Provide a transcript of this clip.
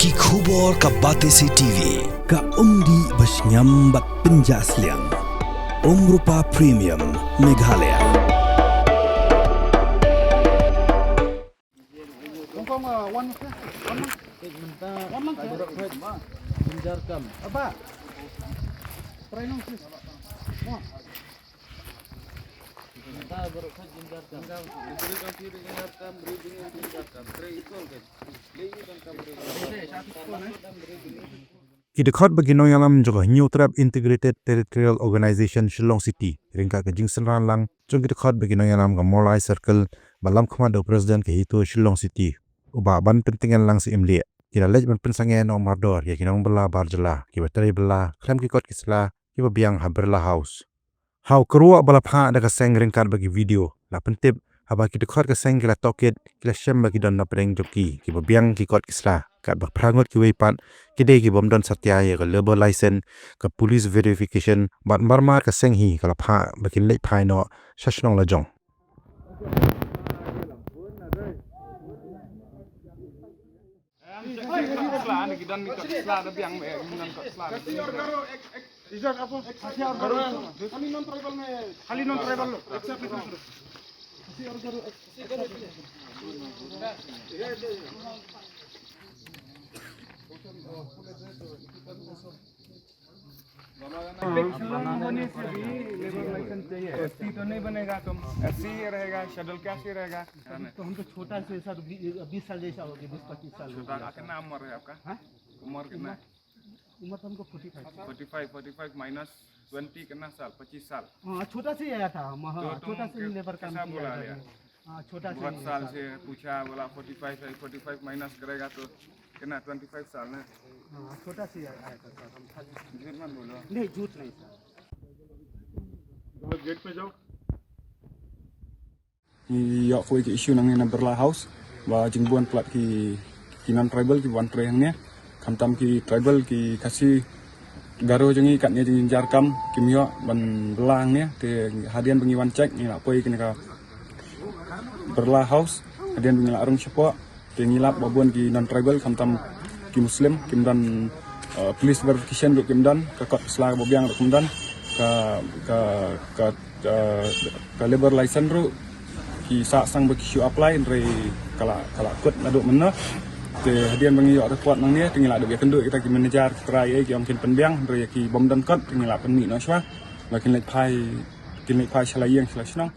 Ki khubor ka Batesi TV ka umdi basnyam bak penjaslian Rupa Premium Meghalaya. Kidekot bagi noyalam juga Nongtrei Integrated Territorial Organization Shillong City ringka ke jingsenran lang jong kidekot bagi noyalam ke Molai Circle balam komando Presiden ke Hito Shillong City uba ban pentingan lang si imli kira lej ban Pynsangeh no mardor ya kinong Bylla bar Jylla kiba teri Bylla krem kikot kisla kiba biang Bylla house hau kerua bala pha ada ka seng ringkat bagi video la pentip haba kidekot ka seng kila tokit kila shem bagi don na preng joki kiba biang kikot kisla kat berperangut ki weipat kide ki bomdon satyaya ke labor license ke police verification bat marmar ke senghi kala pha bakin lek phai no shashnong la jong SC तो नहीं बनेगा तुम एससी रहेगा schedule cast ही रहेगा तो हम तो छोटा से सर 20 साल जैसा हो गया 20-25 साल कितना उम्र है आपका उम्र कितना उम्र तो हमको 45 माइनस 20 कितना साल 25 साल हाँ छोटा से आया था हम छोटा से लेबर काम किया हाँ छोटा से बहुत साल से पूछा बोला 45 माइनस करेगा तो कितना 25 साल है हाँ छोटा से आया था सर हम झूठ मत बोलो नहीं झूठ नहीं सर गेट पे जाओ Yok foi ke isu nang na Bylla house ba jingbuan plat ki non tribal ki wan trei hangnya kamtam ki tribal ki kasi garo jangi katnya jing jarkam kimyo ban Bylla hangnya te hadian bengi wan cek ni nak poi kena ka Bylla house hadian bengi la arung sepo te ngilap babon ki non tribal kamtam ki muslim kimdan police verification duk kimdan ka kot sla bobiang duk kimdan ka labor license ru ki sa sang bagi show apply dari kala kut naduk mana te hadian bangi yok report nang ni tinggal ada biar kenduk kita ki manager try ki mungkin penbiang dari ki bom dan kot tinggal penmi no swa makin lek pai kin lek pai shalai yang shalai